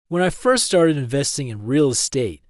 When I first started investing in real estate,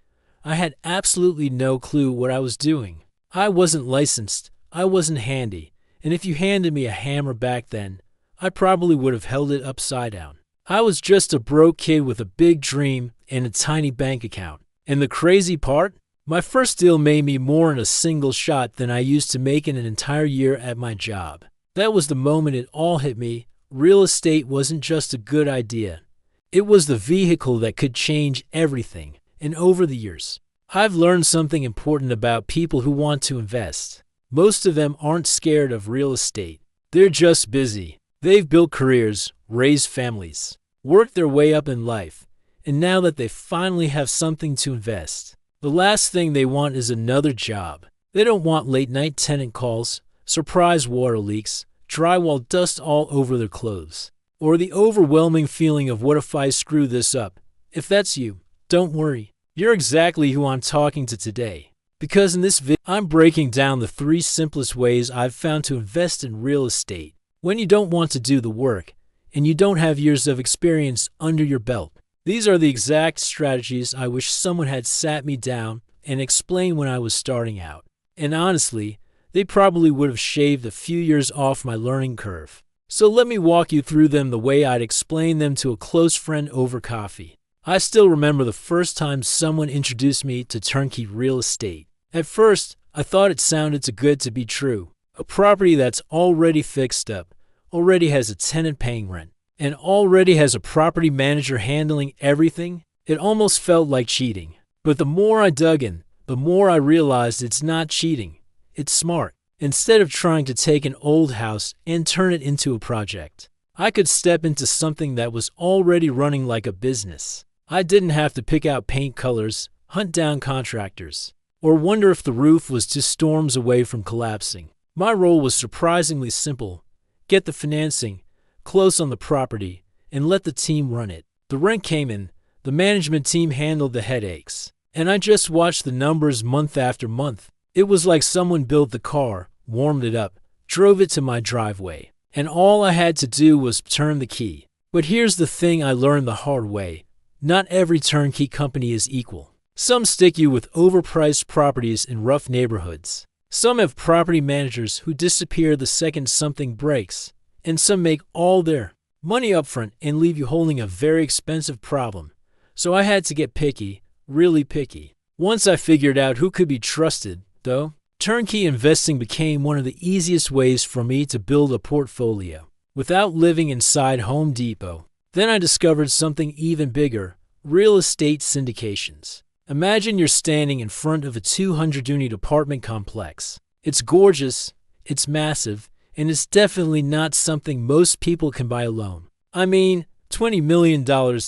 I had absolutely no clue what I was doing. I wasn't licensed, I wasn't handy, and if you handed me a hammer back then, I probably would have held it upside down. I was just a broke kid with a big dream and a tiny bank account. And the crazy part? My first deal made me more in a single shot than I used to make in an entire year at my job. That was the moment it all hit me. Real estate wasn't just a good idea. It was the vehicle that could change everything. And over the years, I've learned something important about people who want to invest. Most of them aren't scared of real estate. They're just busy. They've built careers, raised families, worked their way up in life, and now that they finally have something to invest, the last thing they want is another job. They don't want late-night tenant calls, surprise water leaks, drywall dust all over their clothes, or the overwhelming feeling of what if I screw this up. If that's you, don't worry. You're exactly who I'm talking to today. Because in this video, I'm breaking down the 3 simplest ways I've found to invest in real estate when you don't want to do the work and you don't have years of experience under your belt. These are the exact strategies I wish someone had sat me down and explained when I was starting out. And honestly, they probably would have shaved a few years off my learning curve. So let me walk you through them the way I'd explain them to a close friend over coffee. I still remember the first time someone introduced me to turnkey real estate. At first, I thought it sounded too good to be true. A property that's already fixed up, already has a tenant paying rent, and already has a property manager handling everything. It almost felt like cheating. But the more I dug in, the more I realized it's not cheating. It's smart. Instead of trying to take an old house and turn it into a project, I could step into something that was already running like a business. I didn't have to pick out paint colors, hunt down contractors, or wonder if the roof was just storms away from collapsing. My role was surprisingly simple. Get the financing, close on the property, and let the team run it. The rent came in, the management team handled the headaches, and I just watched the numbers month after month. It was like someone built the car, warmed it up, drove it to my driveway, and all I had to do was turn the key. But here's the thing I learned the hard way. Not every turnkey company is equal. Some stick you with overpriced properties in rough neighborhoods. Some have property managers who disappear the second something breaks. And some make all their money up front and leave you holding a very expensive problem. So I had to get picky, really picky. Once I figured out who could be trusted, though, turnkey investing became one of the easiest ways for me to build a portfolio without living inside Home Depot. Then I discovered something even bigger, real estate syndications. Imagine you're standing in front of a 200-unit apartment complex. It's gorgeous, it's massive, and it's definitely not something most people can buy alone. I mean, $20 million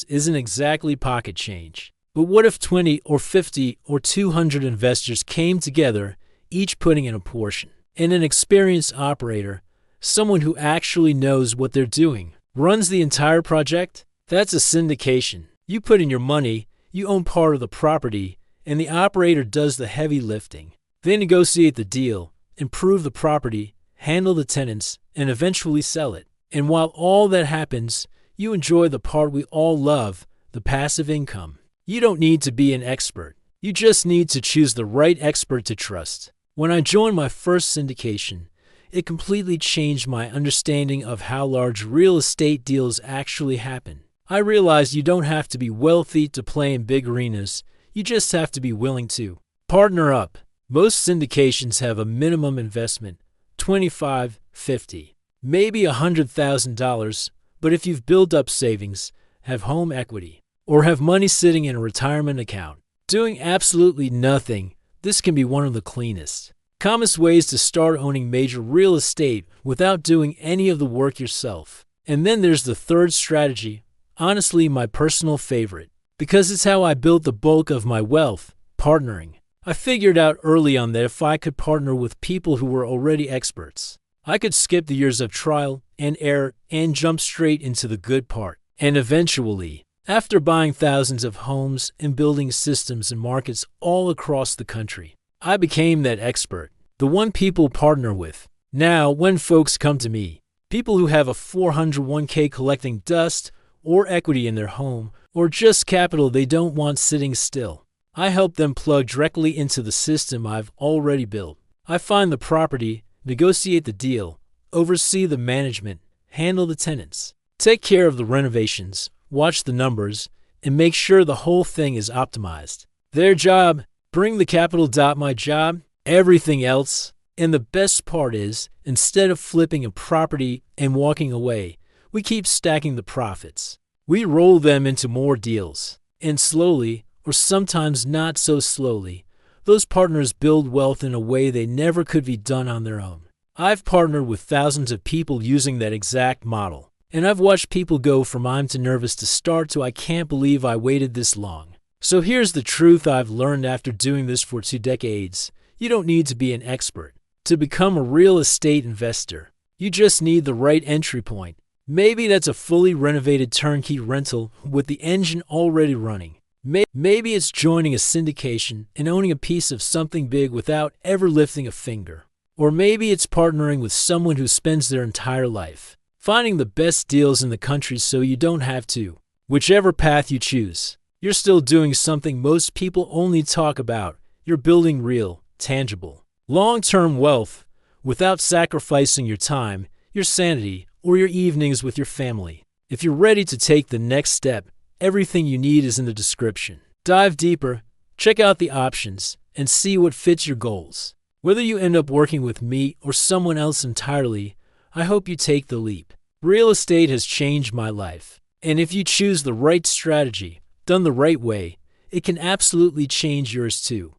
isn't exactly pocket change. But what if 20 or 50 or 200 investors came together, each putting in a portion, and an experienced operator, someone who actually knows what they're doing, runs the entire project? That's a syndication. You put in your money, you own part of the property, and the operator does the heavy lifting. They negotiate the deal, improve the property, handle the tenants, and eventually sell it. And while all that happens, you enjoy the part we all love, the passive income. You don't need to be an expert. You just need to choose the right expert to trust. When I joined my first syndication, it completely changed my understanding of how large real estate deals actually happen. I realized you don't have to be wealthy to play in big arenas. You just have to be willing to partner up. Most syndications have a minimum investment, $25, $50, maybe $100,000, but if you've built up savings, have home equity, or have money sitting in a retirement account, doing absolutely nothing, this can be one of the cleanest, calmest ways to start owning major real estate without doing any of the work yourself. And then there's the third strategy, honestly my personal favorite, because it's how I built the bulk of my wealth, partnering. I figured out early on that if I could partner with people who were already experts, I could skip the years of trial and error and jump straight into the good part. And eventually, after buying thousands of homes and building systems and markets all across the country, I became that expert, the one people partner with. Now, when folks come to me, people who have a 401k collecting dust or equity in their home, or just capital they don't want sitting still. I help them plug directly into the system I've already built. I find the property, negotiate the deal, oversee the management, handle the tenants, take care of the renovations, watch the numbers, and make sure the whole thing is optimized. Their job, bring the capital. My job, everything else. And the best part is, instead of flipping a property and walking away, we keep stacking the profits. We roll them into more deals. And slowly, or sometimes not so slowly, those partners build wealth in a way they never could be done on their own. I've partnered with thousands of people using that exact model. And I've watched people go from I'm too nervous to start to I can't believe I waited this long. So here's the truth I've learned after doing this for 2 decades. You don't need to be an expert to become a real estate investor. You just need the right entry point. Maybe that's a fully renovated turnkey rental with the engine already running. Maybe it's joining a syndication and owning a piece of something big without ever lifting a finger. Or maybe it's partnering with someone who spends their entire life finding the best deals in the country so you don't have to. Whichever path you choose, you're still doing something most people only talk about. You're building real, tangible, long-term wealth without sacrificing your time, your sanity, or your evenings with your family. If you're ready to take the next step, everything you need is in the description. Dive deeper, check out the options, and see what fits your goals. Whether you end up working with me or someone else entirely, I hope you take the leap. Real estate has changed my life. And if you choose the right strategy, done the right way, it can absolutely change yours too.